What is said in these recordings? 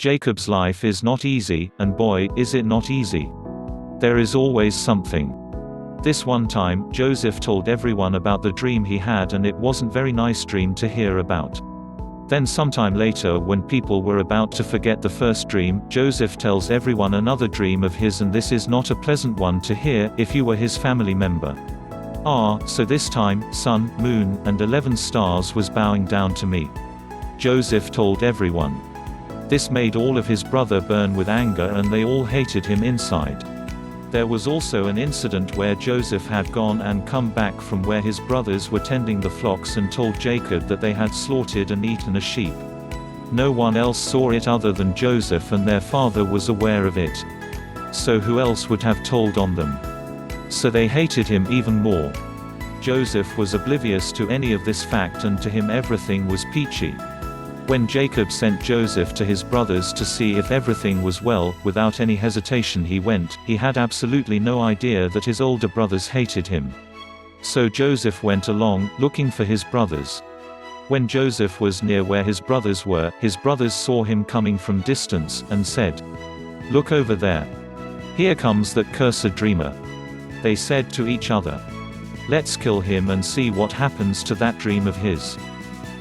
Jacob's life is not easy, and boy, is it not easy. There is always something. This one time, Joseph told everyone about the dream he had, and it wasn't very nice dream to hear about. Then sometime later, when people were about to forget the first dream, Joseph tells everyone another dream of his, and this is not a pleasant one to hear, if you were his family member. So this time, sun, moon, and 11 stars was bowing down to me. Joseph told everyone. This made all of his brother burn with anger, and they all hated him inside. There was also an incident where Joseph had gone and come back from where his brothers were tending the flocks and told Jacob that they had slaughtered and eaten a sheep. No one else saw it other than Joseph, and their father was aware of it. So who else would have told on them? So they hated him even more. Joseph was oblivious to any of this fact, and to him everything was peachy. When Jacob sent Joseph to his brothers to see if everything was well, without any hesitation he went. He had absolutely no idea that his older brothers hated him. So Joseph went along, looking for his brothers. When Joseph was near where his brothers were, his brothers saw him coming from distance, and said, "Look over there. Here comes that cursed dreamer." They said to each other, "Let's kill him and see what happens to that dream of his."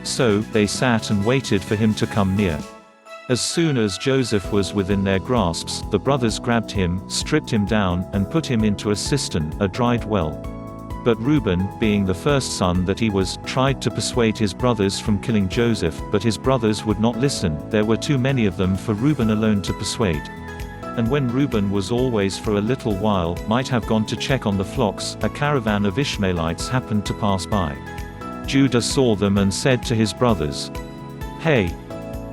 So, they sat and waited for him to come near. As soon as Joseph was within their grasps, the brothers grabbed him, stripped him down, and put him into a cistern, a dried well. But Reuben, being the first son that he was, tried to persuade his brothers from killing Joseph, but his brothers would not listen. There were too many of them for Reuben alone to persuade. And when Reuben was always for a little while, might have gone to check on the flocks, a caravan of Ishmaelites happened to pass by. Judah saw them and said to his brothers, "Hey!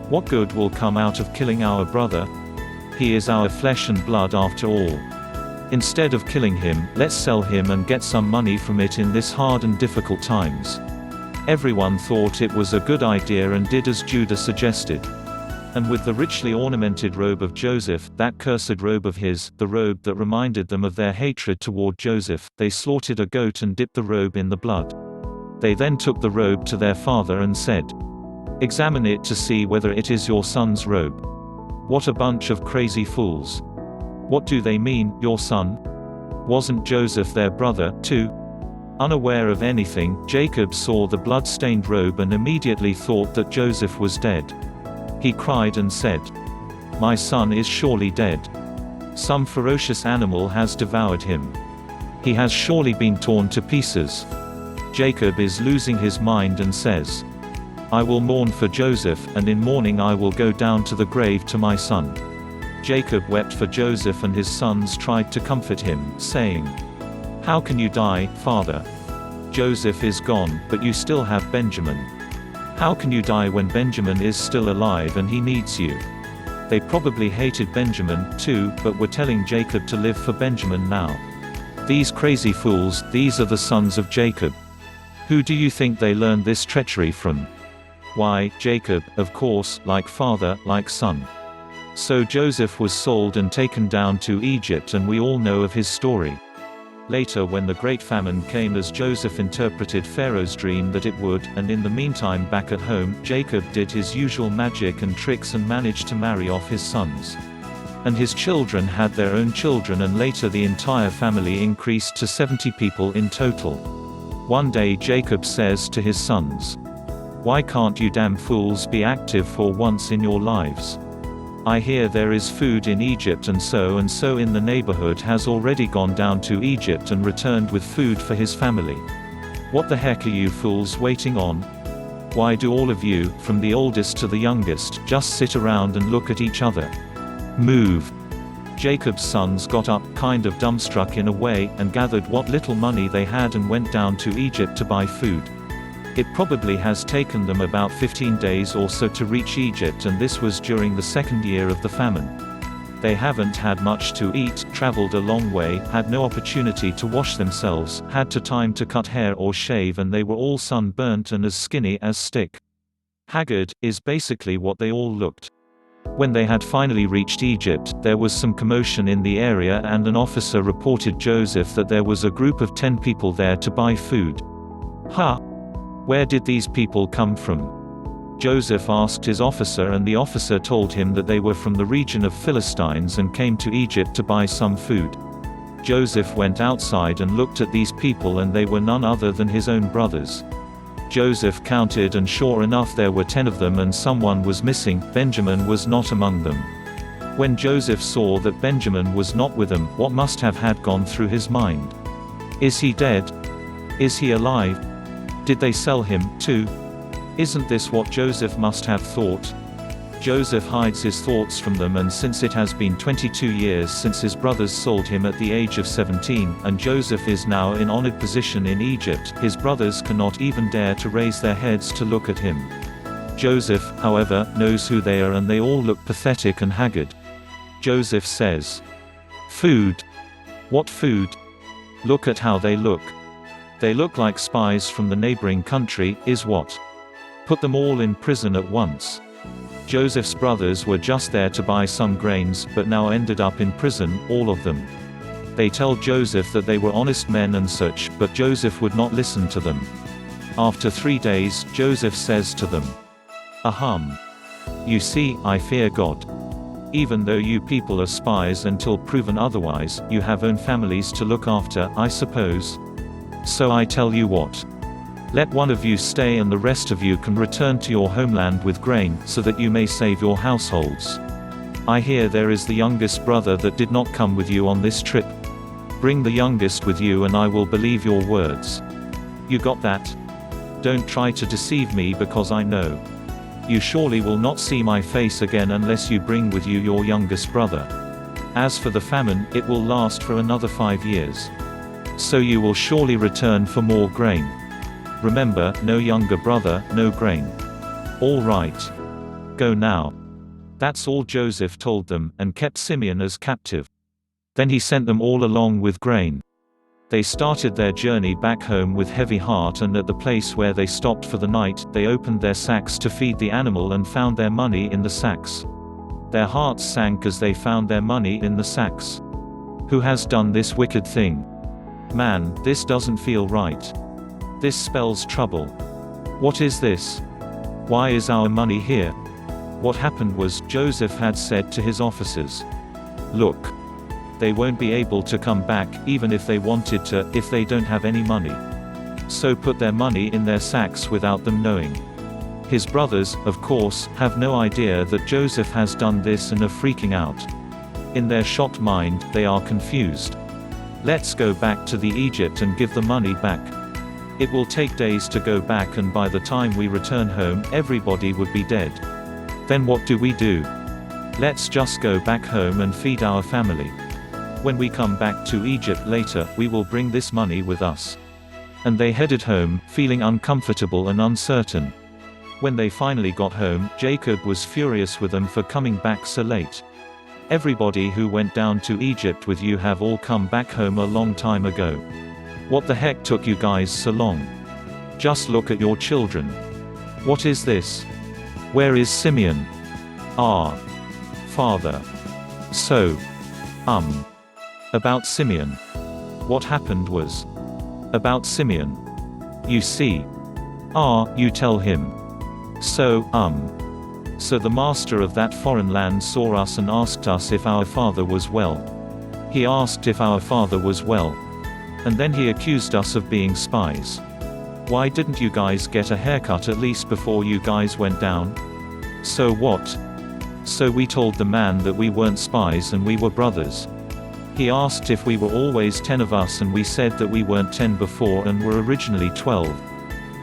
What good will come out of killing our brother? He is our flesh and blood after all. Instead of killing him, let's sell him and get some money from it in this hard and difficult times." Everyone thought it was a good idea and did as Judah suggested. And with the richly ornamented robe of Joseph, that cursed robe of his, the robe that reminded them of their hatred toward Joseph, they slaughtered a goat and dipped the robe in the blood. They then took the robe to their father and said, "Examine it to see whether it is your son's robe." What a bunch of crazy fools. What do they mean, your son? Wasn't Joseph their brother, too? Unaware of anything, Jacob saw the blood-stained robe and immediately thought that Joseph was dead. He cried and said, "My son is surely dead. Some ferocious animal has devoured him. He has surely been torn to pieces." Jacob is losing his mind and says, "I will mourn for Joseph, and in mourning I will go down to the grave to my son." Jacob wept for Joseph, and his sons tried to comfort him, saying, "How can you die, father? Joseph is gone, but you still have Benjamin. How can you die when Benjamin is still alive and he needs you?" They probably hated Benjamin, too, but were telling Jacob to live for Benjamin now. These crazy fools, these are the sons of Jacob. Who do you think they learned this treachery from? Why, Jacob, of course, like father, like son. So Joseph was sold and taken down to Egypt, and we all know of his story. Later, when the great famine came as Joseph interpreted Pharaoh's dream that it would, and in the meantime back at home, Jacob did his usual magic and tricks and managed to marry off his sons. And his children had their own children, and later the entire family increased to 70 people in total. One day Jacob says to his sons, "Why can't you damn fools be active for once in your lives? I hear there is food in Egypt, and so in the neighborhood has already gone down to Egypt and returned with food for his family. What the heck are you fools waiting on? Why do all of you, from the oldest to the youngest, just sit around and look at each other? Move." Jacob's sons got up, kind of dumbstruck in a way, and gathered what little money they had and went down to Egypt to buy food. It probably has taken them about 15 days or so to reach Egypt, and this was during the second year of the famine. They haven't had much to eat, traveled a long way, had no opportunity to wash themselves, had time to cut hair or shave, and they were all sunburnt and as skinny as stick. Haggard, is basically what they all looked. When they had finally reached Egypt, there was some commotion in the area, and an officer reported Joseph that there was a group of 10 people there to buy food. Where did these people come from? Joseph asked his officer, and the officer told him that they were from the region of Philistines and came to Egypt to buy some food. Joseph went outside and looked at these people, and they were none other than his own brothers. Joseph counted, and sure enough there were 10 of them, and someone was missing. Benjamin was not among them. When Joseph saw that Benjamin was not with them, what must have had gone through his mind? Is he dead? Is he alive? Did they sell him, too? Isn't this what Joseph must have thought? Joseph hides his thoughts from them, and since it has been 22 years since his brothers sold him at the age of 17, and Joseph is now in honored position in Egypt, his brothers cannot even dare to raise their heads to look at him. Joseph, however, knows who they are, and they all look pathetic and haggard. Joseph says, "Food? What food? Look at how they look. They look like spies from the neighboring country. Is what? Put them all in prison at once." Joseph's brothers were just there to buy some grains, but now ended up in prison, all of them. They tell Joseph that they were honest men and such, but Joseph would not listen to them. After 3 days, Joseph says to them, "Ahem. You see, I fear God. Even though you people are spies until proven otherwise, you have own families to look after, I suppose. So I tell you what. Let one of you stay, and the rest of you can return to your homeland with grain, so that you may save your households. I hear there is the youngest brother that did not come with you on this trip. Bring the youngest with you, and I will believe your words. You got that? Don't try to deceive me, because I know. You surely will not see my face again unless you bring with you your youngest brother. As for the famine, it will last for another 5 years. So you will surely return for more grain. Remember, no younger brother, no grain. All right. Go now." That's all Joseph told them, and kept Simeon as captive. Then he sent them all along with grain. They started their journey back home with heavy heart, and at the place where they stopped for the night, they opened their sacks to feed the animal and found their money in the sacks. Their hearts sank as they found their money in the sacks. Who has done this wicked thing? Man, this doesn't feel right. This spells trouble. What is this? Why is our money here? What happened was, Joseph had said to his officers, "Look. They won't be able to come back, even if they wanted to, if they don't have any money. So put their money in their sacks without them knowing." His brothers, of course, have no idea that Joseph has done this and are freaking out. In their shocked mind, they are confused. "Let's go back to the Egypt and give the money back. It will take days to go back, and by the time we return home, everybody would be dead. Then what do we do? Let's just go back home and feed our family. When we come back to Egypt later, we will bring this money with us." And they headed home, feeling uncomfortable and uncertain. When they finally got home, Jacob was furious with them for coming back so late. "Everybody who went down to Egypt with you have all come back home a long time ago. What the heck took you guys so long? Just look at your children. What is this? Where is Simeon? Ah. Father. So. About Simeon. What happened was. About Simeon. You see. Ah, you tell him. So, So the master of that foreign land saw us and asked us if our father was well. He asked if our father was well. And then he accused us of being spies. Why didn't you guys get a haircut at least before you guys went down? So what? So we told the man that we weren't spies and we were brothers. He asked if we were always 10 of us, and we said that we weren't 10 before and were originally 12.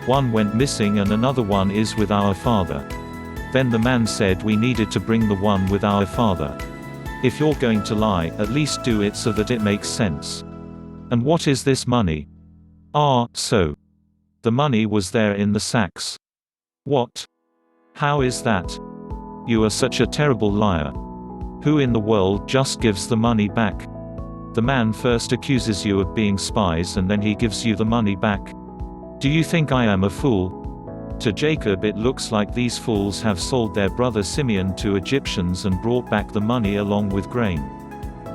One went missing and another one is with our father. Then the man said we needed to bring the one with our father. If you're going to lie, at least do it so that it makes sense. And what is this money? Ah, so. The money was there in the sacks. What? How is that? You are such a terrible liar. Who in the world just gives the money back? The man first accuses you of being spies and then he gives you the money back. Do you think I am a fool? To Jacob it looks like these fools have sold their brother Simeon to Egyptians and brought back the money along with grain.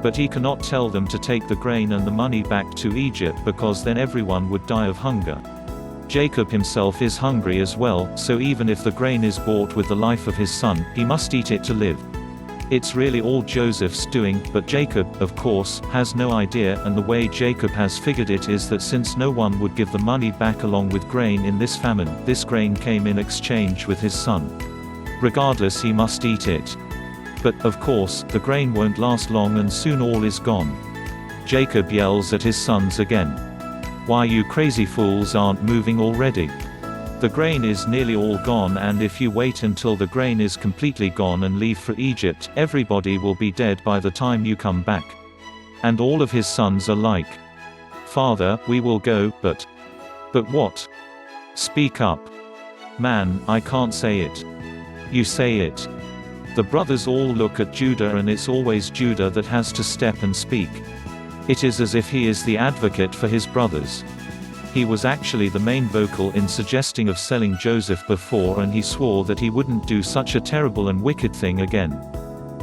But he cannot tell them to take the grain and the money back to Egypt, because then everyone would die of hunger. Jacob himself is hungry as well, so even if the grain is bought with the life of his son, he must eat it to live. It's really all Joseph's doing, but Jacob, of course, has no idea, and the way Jacob has figured it is that since no one would give the money back along with grain in this famine, this grain came in exchange with his son. Regardless, he must eat it. But, of course, the grain won't last long and soon all is gone. Jacob yells at his sons again. "Why, you crazy fools aren't moving already? The grain is nearly all gone, and if you wait until the grain is completely gone and leave for Egypt, everybody will be dead by the time you come back." And all of his sons are like, "Father, we will go, but what? Speak up. Man, I can't say it. You say it." The brothers all look at Judah, and it's always Judah that has to step and speak. It is as if he is the advocate for his brothers. He was actually the main vocal in suggesting of selling Joseph before, and he swore that he wouldn't do such a terrible and wicked thing again.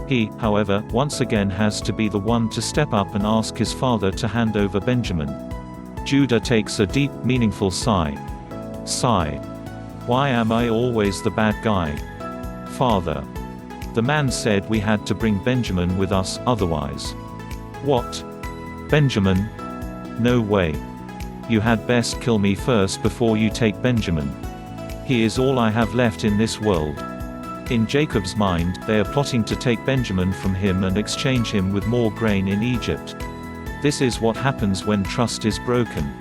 He, however, once again has to be the one to step up and ask his father to hand over Benjamin. Judah takes a deep, meaningful sigh. Sigh. "Why am I always the bad guy? Father. The man said we had to bring Benjamin with us, otherwise." "What? Benjamin? No way. You had best kill me first before you take Benjamin. He is all I have left in this world." In Jacob's mind, they are plotting to take Benjamin from him and exchange him with more grain in Egypt. This is what happens when trust is broken.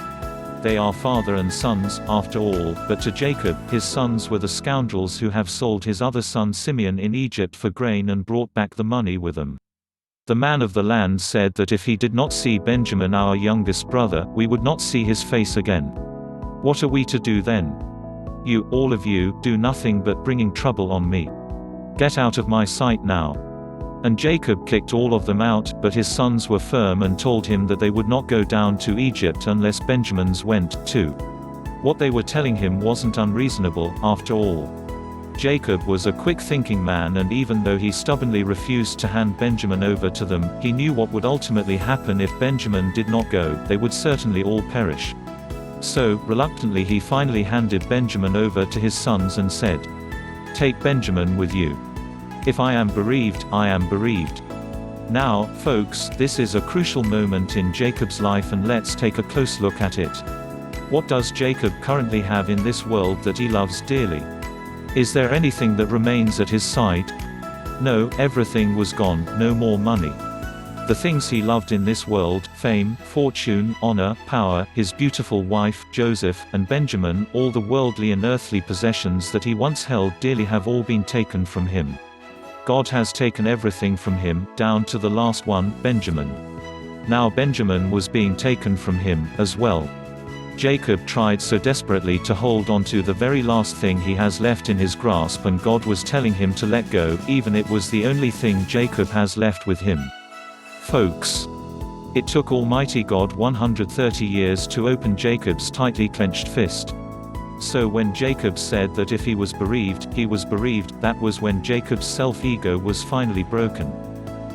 They are father and sons, after all, but to Jacob, his sons were the scoundrels who have sold his other son Simeon in Egypt for grain and brought back the money with them. The man of the land said that if he did not see Benjamin, our youngest brother, we would not see his face again. What are we to do then? You, all of you, do nothing but bringing trouble on me. Get out of my sight now. And Jacob kicked all of them out, but his sons were firm and told him that they would not go down to Egypt unless Benjamin's went, too. What they were telling him wasn't unreasonable, after all. Jacob was a quick-thinking man, and even though he stubbornly refused to hand Benjamin over to them, he knew what would ultimately happen if Benjamin did not go. They would certainly all perish. So, reluctantly, he finally handed Benjamin over to his sons and said, "Take Benjamin with you. If I am bereaved, I am bereaved." Now, folks, this is a crucial moment in Jacob's life, and let's take a close look at it. What does Jacob currently have in this world that he loves dearly? Is there anything that remains at his side? No, everything was gone, no more money. The things he loved in this world, fame, fortune, honor, power, his beautiful wife, Joseph, and Benjamin, all the worldly and earthly possessions that he once held dearly have all been taken from him. God has taken everything from him, down to the last one, Benjamin. Now Benjamin was being taken from him, as well. Jacob tried so desperately to hold on to the very last thing he has left in his grasp, and God was telling him to let go, even it was the only thing Jacob has left with him. Folks, it took Almighty God 130 years to open Jacob's tightly clenched fist. So when Jacob said that if he was bereaved, that was when Jacob's self-ego was finally broken.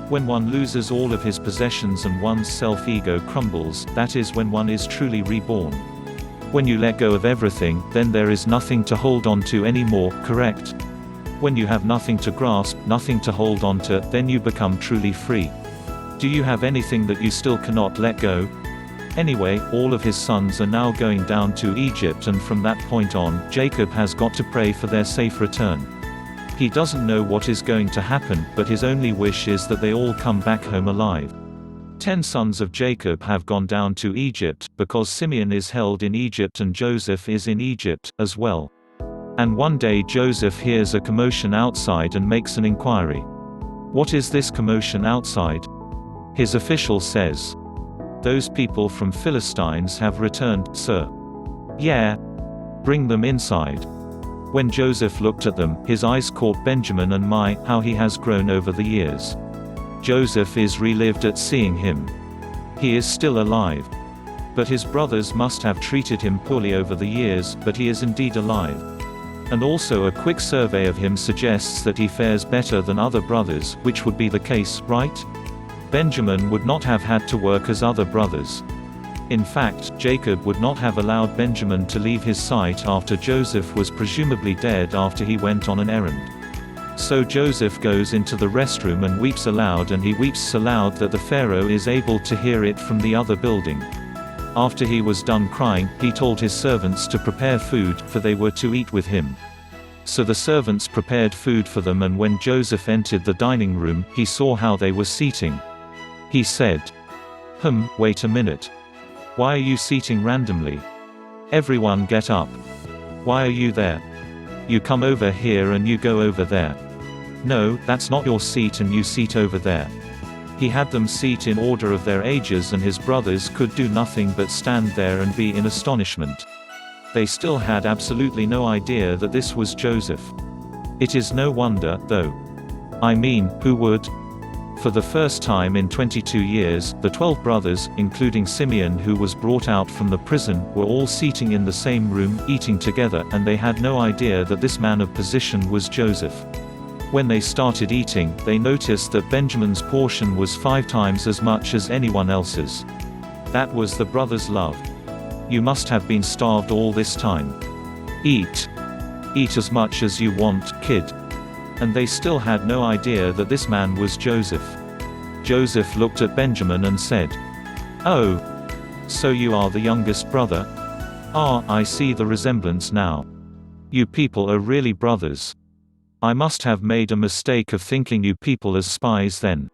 When one loses all of his possessions and one's self-ego crumbles, that is when one is truly reborn. When you let go of everything, then there is nothing to hold on to anymore, correct? When you have nothing to grasp, nothing to hold on to, then you become truly free. Do you have anything that you still cannot let go? Anyway, all of his sons are now going down to Egypt, and from that point on, Jacob has got to pray for their safe return. He doesn't know what is going to happen, but his only wish is that they all come back home alive. 10 sons of Jacob have gone down to Egypt, because Simeon is held in Egypt and Joseph is in Egypt, as well. And one day Joseph hears a commotion outside and makes an inquiry. What is this commotion outside? His official says, "Those people from Philistines have returned, sir." "Yeah. Bring them inside." When Joseph looked at them, his eyes caught Benjamin, and my, how he has grown over the years. Joseph is relived at seeing him. He is still alive. But his brothers must have treated him poorly over the years, but he is indeed alive. And also a quick survey of him suggests that he fares better than other brothers, which would be the case, right? Benjamin would not have had to work as other brothers. In fact, Jacob would not have allowed Benjamin to leave his sight after Joseph was presumably dead after he went on an errand. So Joseph goes into the restroom and weeps aloud, and he weeps so loud that the Pharaoh is able to hear it from the other building. After he was done crying, he told his servants to prepare food, for they were to eat with him. So the servants prepared food for them, and when Joseph entered the dining room, he saw how they were seating. He said, Wait a minute. Why are you seating randomly? Everyone get up. Why are you there? You come over here and you go over there. No, that's not your seat, and you seat over there. He had them seat in order of their ages, and his brothers could do nothing but stand there and be in astonishment. They still had absolutely no idea that this was Joseph. It is no wonder, though. I mean, who would? For the first time in 22 years, the 12 brothers, including Simeon who was brought out from the prison, were all seating in the same room, eating together, and they had no idea that this man of position was Joseph. When they started eating, they noticed that Benjamin's portion was 5 times as much as anyone else's. That was the brothers' love. You must have been starved all this time. Eat. Eat as much as you want, kid. And they still had no idea that this man was Joseph. Joseph looked at Benjamin and said, "Oh. So you are the youngest brother? Ah, I see the resemblance now. You people are really brothers. I must have made a mistake of thinking you people as spies then.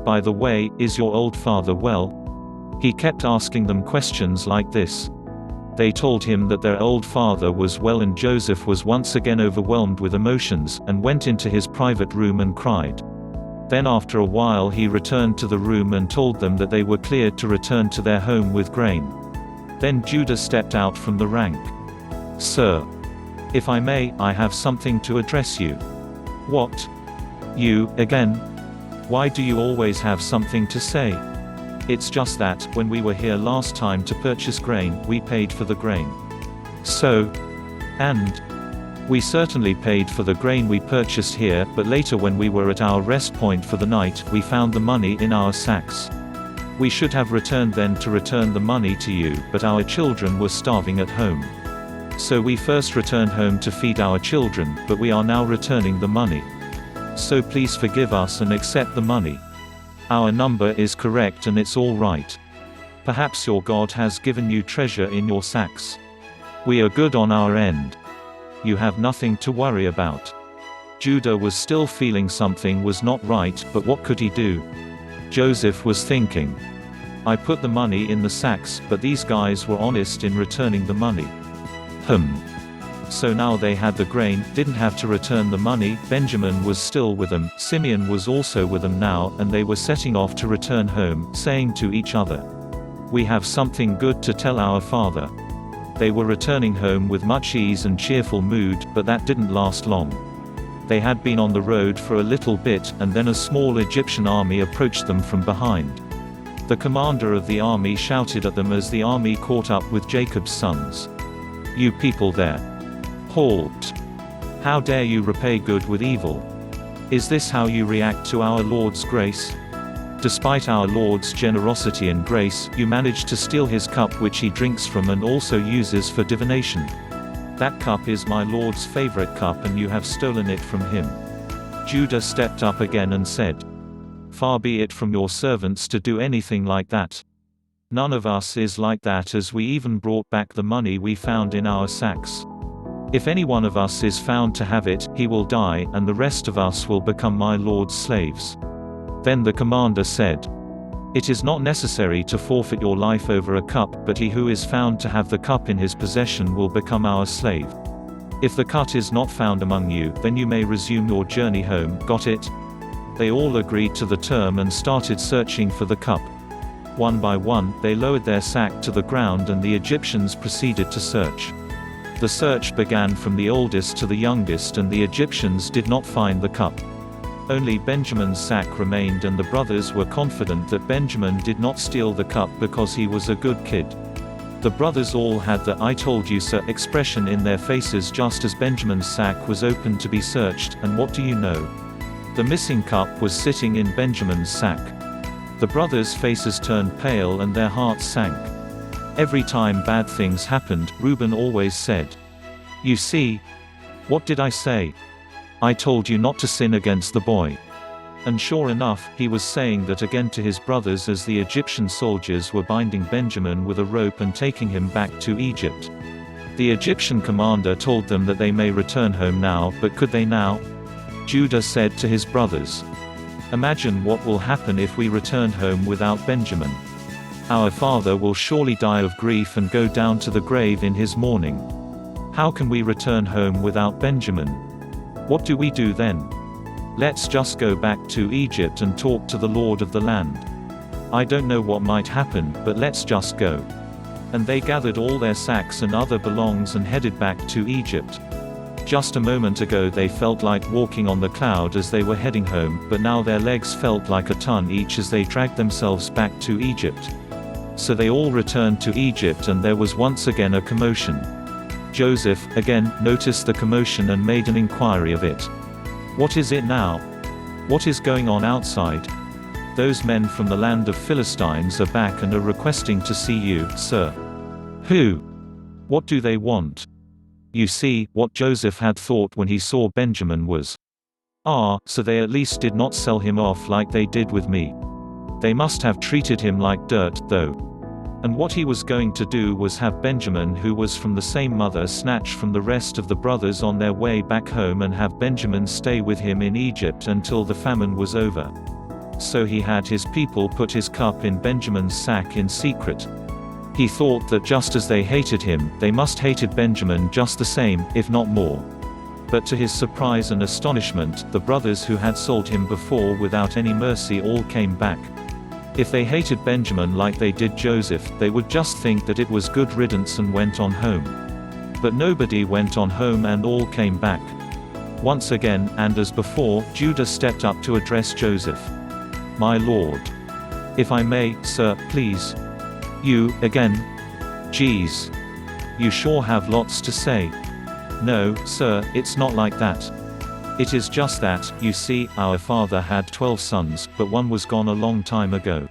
By the way, is your old father well?" He kept asking them questions like this. They told him that their old father was well, and Joseph was once again overwhelmed with emotions, and went into his private room and cried. Then after a while he returned to the room and told them that they were cleared to return to their home with grain. Then Judah stepped out from the rank. "Sir, if I may, I have something to address you." "What? You, again? Why do you always have something to say?" "It's just that, when we were here last time to purchase grain, we paid for the grain." "So? And?" "We certainly paid for the grain we purchased here, but later when we were at our rest point for the night, we found the money in our sacks. We should have returned then to return the money to you, but our children were starving at home. So we first returned home to feed our children, but we are now returning the money. So please forgive us and accept the money. Our number is correct and it's all right. Perhaps your God has given you treasure in your sacks. We are good on our end. You have nothing to worry about." Judah was still feeling something was not right, but what could he do? Joseph was thinking, "I put the money in the sacks, but these guys were honest in returning the money. So now they had the grain, didn't have to return the money. Benjamin was still with them, Simeon was also with them now, and they were setting off to return home, saying to each other, 'We have something good to tell our father.' They were returning home with much ease and cheerful mood, but that didn't last long. They had been on the road for a little bit, and then a small Egyptian army approached them from behind. The commander of the army shouted at them as the army caught up with Jacob's sons. 'You people there! Halt! How dare you repay good with evil? Is this how you react to our Lord's grace? Despite our Lord's generosity and grace, you managed to steal his cup which he drinks from and also uses for divination. That cup is my Lord's favorite cup and you have stolen it from him.' Judah stepped up again and said, 'Far be it from your servants to do anything like that. None of us is like that, as we even brought back the money we found in our sacks. If any one of us is found to have it, he will die, and the rest of us will become my Lord's slaves.' Then the commander said, 'It is not necessary to forfeit your life over a cup, but he who is found to have the cup in his possession will become our slave. If the cup is not found among you, then you may resume your journey home. Got it?' They all agreed to the term and started searching for the cup. One by one, they lowered their sack to the ground and the Egyptians proceeded to search. The search began from the oldest to the youngest, and the Egyptians did not find the cup. Only Benjamin's sack remained, and the brothers were confident that Benjamin did not steal the cup because he was a good kid. The brothers all had the "I told you so" expression in their faces just as Benjamin's sack was opened to be searched, and what do you know? The missing cup was sitting in Benjamin's sack. The brothers' faces turned pale and their hearts sank. Every time bad things happened, Reuben always said, "You see? What did I say? I told you not to sin against the boy." And sure enough, he was saying that again to his brothers as the Egyptian soldiers were binding Benjamin with a rope and taking him back to Egypt. The Egyptian commander told them that they may return home now, but could they now? Judah said to his brothers, "Imagine what will happen if we return home without Benjamin. Our father will surely die of grief and go down to the grave in his mourning. How can we return home without Benjamin? What do we do then? Let's just go back to Egypt and talk to the Lord of the land. I don't know what might happen, but let's just go." And they gathered all their sacks and other belongings and headed back to Egypt. Just a moment ago they felt like walking on the cloud as they were heading home, but now their legs felt like a ton each as they dragged themselves back to Egypt. So they all returned to Egypt and there was once again a commotion. Joseph, again, noticed the commotion and made an inquiry of it. "What is it now? What is going on outside? Those men from the land of Philistines are back and are requesting to see you, sir." "Who? What do they want?" You see, what Joseph had thought when he saw Benjamin was, so they at least did not sell him off like they did with me. They must have treated him like dirt, though. And what he was going to do was have Benjamin, who was from the same mother, snatched from the rest of the brothers on their way back home and have Benjamin stay with him in Egypt until the famine was over. So he had his people put his cup in Benjamin's sack in secret. He thought that just as they hated him, they must hated Benjamin just the same, if not more. But to his surprise and astonishment, the brothers who had sold him before without any mercy all came back. If they hated Benjamin like they did Joseph, they would just think that it was good riddance and went on home. But nobody went on home and all came back. Once again, and as before, Judah stepped up to address Joseph. "My lord. If I may, sir, please." "You, again? Geez. You sure have lots to say." "No, sir, it's not like that. It is just that, you see, our father had 12 sons, but one was gone a long time ago.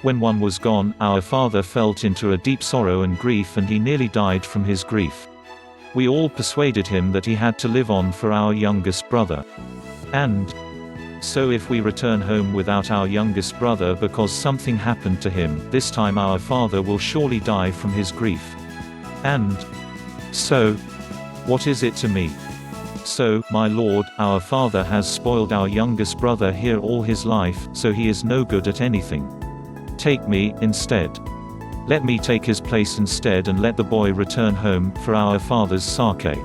When one was gone, our father felt into a deep sorrow and grief and he nearly died from his grief. We all persuaded him that he had to live on for our youngest brother. And so if we return home without our youngest brother because something happened to him, this time our father will surely die from his grief. And so, what is it to me? So, my lord, our father has spoiled our youngest brother here all his life, so he is no good at anything. Take me, instead. Let me take his place instead and let the boy return home, for our father's sake."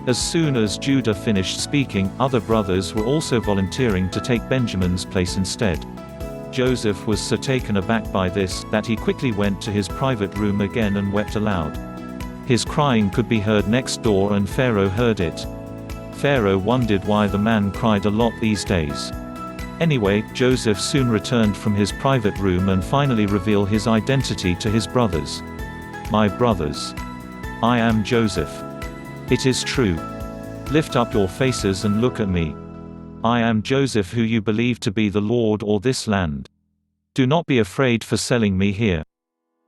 As soon as Judah finished speaking, other brothers were also volunteering to take Benjamin's place instead. Joseph was so taken aback by this, that he quickly went to his private room again and wept aloud. His crying could be heard next door and Pharaoh heard it. Pharaoh wondered why the man cried a lot these days. Anyway, Joseph soon returned from his private room and finally revealed his identity to his brothers. "My brothers. I am Joseph. It is true. Lift up your faces and look at me. I am Joseph who you believe to be the Lord or this land. Do not be afraid for selling me here.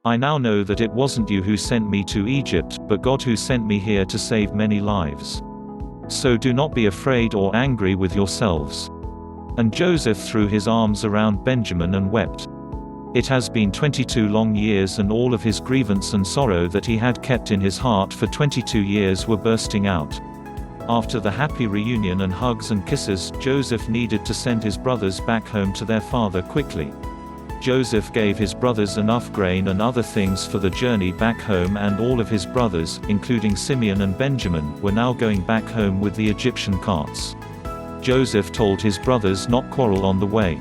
I now know that it wasn't you who sent me to Egypt, but God who sent me here to save many lives. So do not be afraid or angry with yourselves." And Joseph threw his arms around Benjamin and wept. It has been 22 long years and all of his grievance and sorrow that he had kept in his heart for 22 years were bursting out. After the happy reunion and hugs and kisses, Joseph needed to send his brothers back home to their father quickly. Joseph gave his brothers enough grain and other things for the journey back home, and all of his brothers, including Simeon and Benjamin, were now going back home with the Egyptian carts. Joseph told his brothers not quarrel on the way.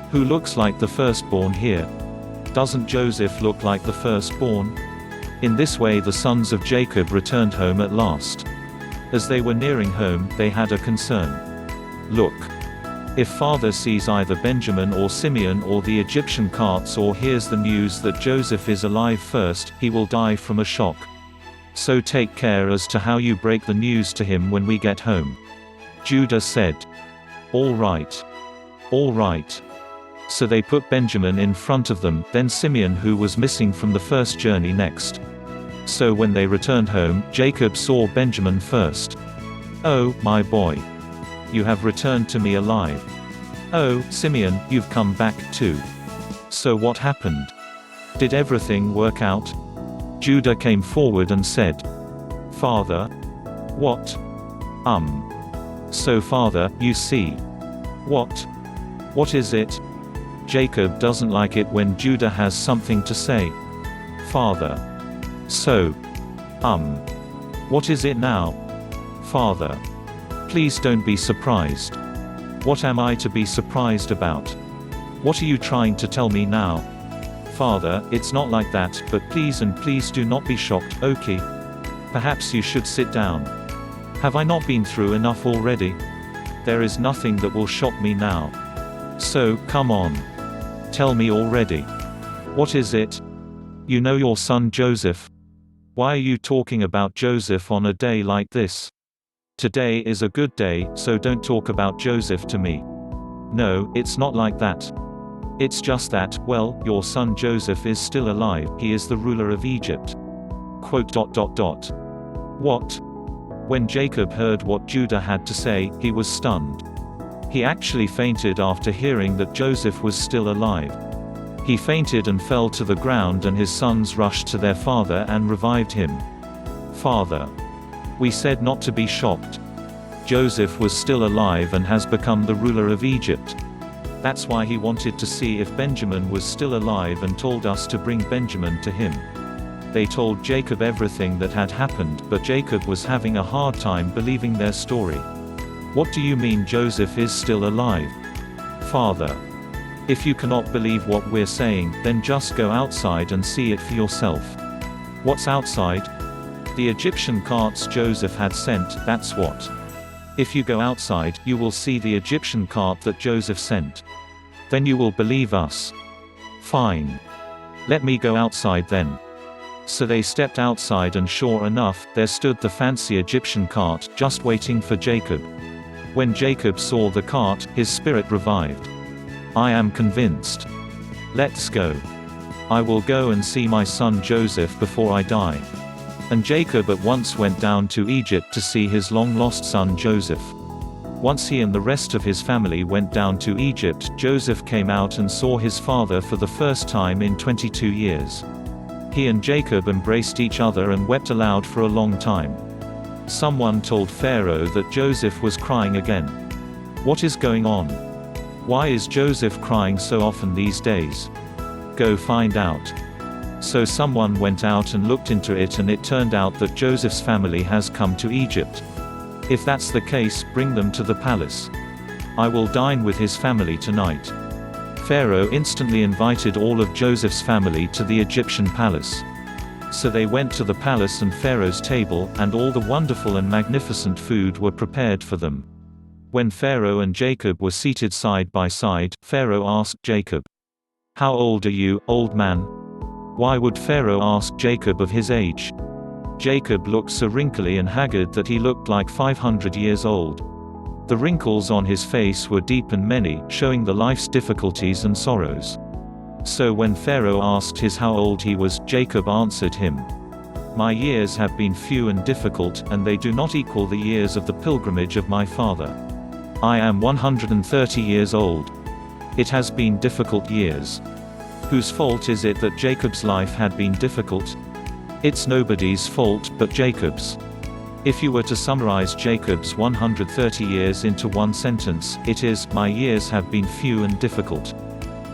"Who looks like the firstborn here? Doesn't Joseph look like the firstborn?" In this way the sons of Jacob returned home at last. As they were nearing home, they had a concern. "Look. If father sees either Benjamin or Simeon or the Egyptian carts or hears the news that Joseph is alive first, he will die from a shock. So take care as to how you break the news to him when we get home." Judah said, "All right. All right." So they put Benjamin in front of them, then Simeon who was missing from the first journey next. So when they returned home, Jacob saw Benjamin first. "Oh, my boy. You have returned to me alive. Oh, Simeon, you've come back too. So what happened? Did everything work out?" Judah came forward and said, "Father." "What?" So father, you see." "What? What is it?" Jacob doesn't like it when Judah has something to say. "Father." "So. What is it now?" "Father. Please don't be surprised." "What am I to be surprised about? What are you trying to tell me now?" "Father, it's not like that, but please and please do not be shocked, okay? Perhaps you should sit down. Have I not been through enough already? There is nothing that will shock me now. So, come on. Tell me already. What is it? You know your son Joseph? Why are you talking about Joseph on a day like this? Today is a good day, so don't talk about Joseph to me. No, it's not like that. It's just that, well, your son Joseph is still alive, he is the ruler of Egypt. What? When Jacob heard what Judah had to say, he was stunned. He actually fainted after hearing that Joseph was still alive. He fainted and fell to the ground, and his sons rushed to their father and revived him. "Father, we said not to be shocked. Joseph was still alive and has become the ruler of Egypt. That's why he wanted to see if Benjamin was still alive and told us to bring Benjamin to him." They told Jacob everything that had happened, but Jacob was having a hard time believing their story. "What do you mean Joseph is still alive?" "Father, if you cannot believe what we're saying, then just go outside and see it for yourself." "What's outside?" "The Egyptian carts Joseph had sent, that's what. If you go outside, you will see the Egyptian cart that Joseph sent. Then you will believe us." "Fine. Let me go outside then." So they stepped outside, and sure enough, there stood the fancy Egyptian cart, just waiting for Jacob. When Jacob saw the cart, his spirit revived. "I am convinced. Let's go. I will go and see my son Joseph before I die." And Jacob at once went down to Egypt to see his long-lost son Joseph. Once he and the rest of his family went down to Egypt, Joseph came out and saw his father for the first time in 22 years. He and Jacob embraced each other and wept aloud for a long time. Someone told Pharaoh that Joseph was crying again. "What is going on? Why is Joseph crying so often these days? Go find out." So someone went out and looked into it, and it turned out that Joseph's family has come to Egypt. "If that's the case, bring them to the palace. I will dine with his family tonight." Pharaoh instantly invited all of Joseph's family to the Egyptian palace. So they went to the palace and Pharaoh's table, and all the wonderful and magnificent food were prepared for them. When Pharaoh and Jacob were seated side by side, Pharaoh asked Jacob, "How old are you, old man?" Why would Pharaoh ask Jacob of his age? Jacob looked so wrinkly and haggard that he looked like 500 years old. The wrinkles on his face were deep and many, showing the life's difficulties and sorrows. So when Pharaoh asked his how old he was, Jacob answered him, "My years have been few and difficult, and they do not equal the years of the pilgrimage of my father. I am 130 years old. It has been difficult years." Whose fault is it that Jacob's life had been difficult? It's nobody's fault but Jacob's. If you were to summarize Jacob's 130 years into one sentence, it is, "My years have been few and difficult."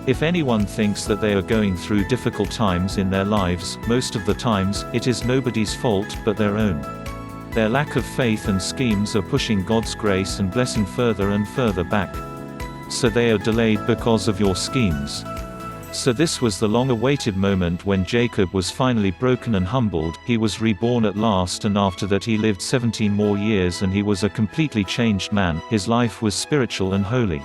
If anyone thinks that they are going through difficult times in their lives, most of the times, it is nobody's fault but their own. Their lack of faith and schemes are pushing God's grace and blessing further and further back. So they are delayed because of your schemes. So this was the long-awaited moment when Jacob was finally broken and humbled. He was reborn at last, and after that he lived 17 more years, and he was a completely changed man. His life was spiritual and holy.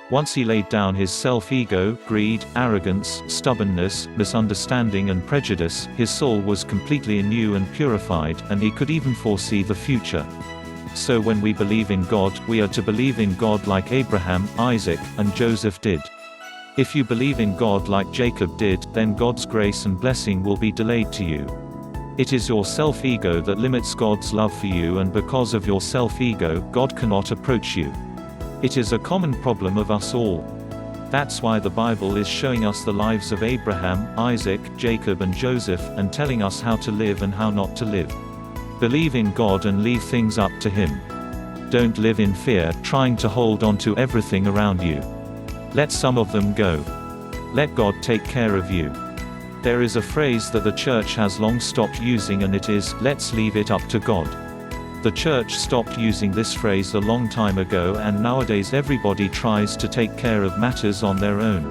Once he laid down his self-ego, greed, arrogance, stubbornness, misunderstanding and prejudice, his soul was completely anew and purified, and he could even foresee the future. So when we believe in God, we are to believe in God like Abraham, Isaac, and Joseph did. If you believe in God like Jacob did, then God's grace and blessing will be delayed to you. It is your self-ego that limits God's love for you, and because of your self-ego, God cannot approach you. It is a common problem of us all. That's why the Bible is showing us the lives of Abraham, Isaac, Jacob and Joseph, and telling us how to live and how not to live. Believe in God and leave things up to Him. Don't live in fear, trying to hold on to everything around you. Let some of them go. Let God take care of you. There is a phrase that the church has long stopped using, and it is, "Let's leave it up to God." The church stopped using this phrase a long time ago, and nowadays everybody tries to take care of matters on their own.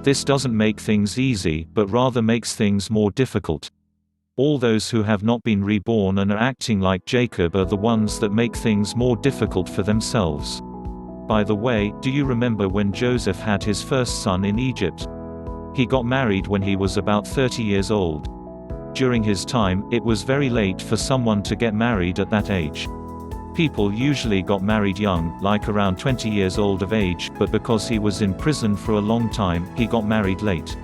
This doesn't make things easy, but rather makes things more difficult. All those who have not been reborn and are acting like Jacob are the ones that make things more difficult for themselves. By the way, do you remember when Joseph had his first son in Egypt? He got married when he was about 30 years old. During his time, it was very late for someone to get married at that age. People usually got married young, like around 20 years old of age, but because he was in prison for a long time, he got married late.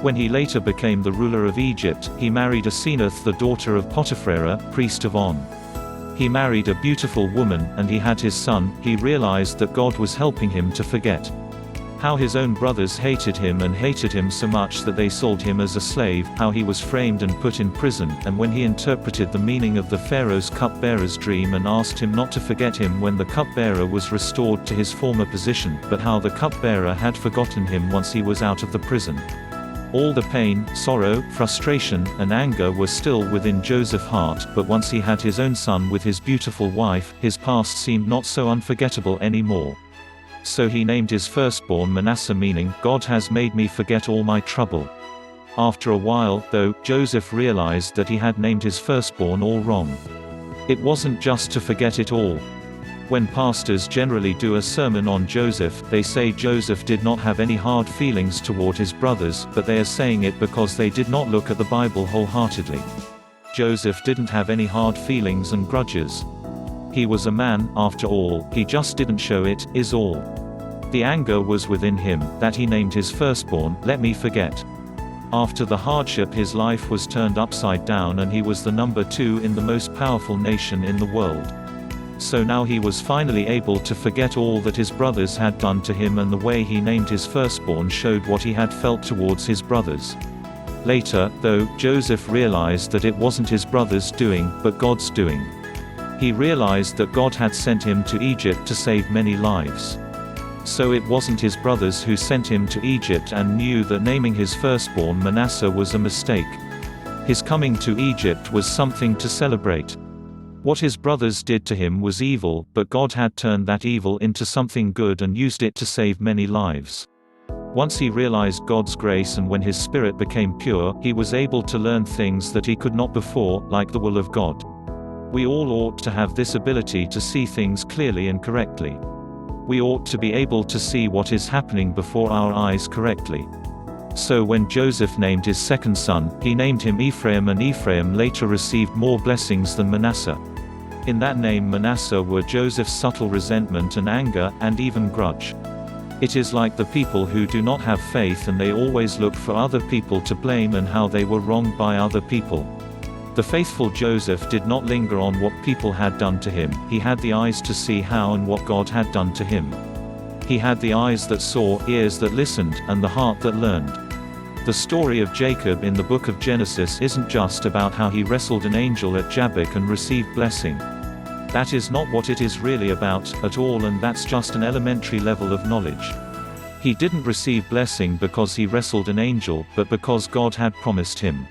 When he later became the ruler of Egypt, he married Asenath, the daughter of Potiphera, priest of On. He married a beautiful woman, and he had his son. He realized that God was helping him to forget how his own brothers hated him so much that they sold him as a slave, how he was framed and put in prison, and when he interpreted the meaning of the Pharaoh's cupbearer's dream and asked him not to forget him when the cupbearer was restored to his former position, but how the cupbearer had forgotten him once he was out of the prison. All the pain, sorrow, frustration, and anger were still within Joseph's heart, but once he had his own son with his beautiful wife, his past seemed not so unforgettable anymore. So he named his firstborn Manasseh, meaning, "God has made me forget all my trouble." After a while, though, Joseph realized that he had named his firstborn all wrong. It wasn't just to forget it all. When pastors generally do a sermon on Joseph, they say Joseph did not have any hard feelings toward his brothers, but they are saying it because they did not look at the Bible wholeheartedly. Joseph didn't have any hard feelings and grudges. He was a man, after all, he just didn't show it, is all. The anger was within him, that he named his firstborn, "Let me forget." After the hardship, his life was turned upside down and he was the number 2 in the most powerful nation in the world. So now he was finally able to forget all that his brothers had done to him, and the way he named his firstborn showed what he had felt towards his brothers. Later, though, Joseph realized that it wasn't his brothers' doing, but God's doing. He realized that God had sent him to Egypt to save many lives. So it wasn't his brothers who sent him to Egypt, and knew that naming his firstborn Manasseh was a mistake. His coming to Egypt was something to celebrate. What his brothers did to him was evil, but God had turned that evil into something good and used it to save many lives. Once he realized God's grace, and when his spirit became pure, he was able to learn things that he could not before, like the will of God. We all ought to have this ability to see things clearly and correctly. We ought to be able to see what is happening before our eyes correctly. So when Joseph named his second son, he named him Ephraim, and Ephraim later received more blessings than Manasseh. In that name Manasseh were Joseph's subtle resentment and anger, and even grudge. It is like the people who do not have faith, and they always look for other people to blame and how they were wronged by other people. The faithful Joseph did not linger on what people had done to him. He had the eyes to see how and what God had done to him. He had the eyes that saw, ears that listened, and the heart that learned. The story of Jacob in the book of Genesis isn't just about how he wrestled an angel at Jabbok and received blessing. That is not what it is really about, at all, and that's just an elementary level of knowledge. He didn't receive blessing because he wrestled an angel, but because God had promised him.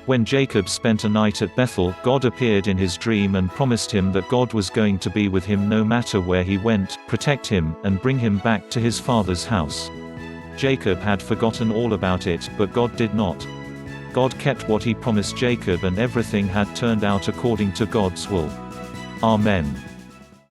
When Jacob spent a night at Bethel, God appeared in his dream and promised him that God was going to be with him no matter where he went, protect him, and bring him back to his father's house. Jacob had forgotten all about it, but God did not. God kept what he promised Jacob, and everything had turned out according to God's will. Amen.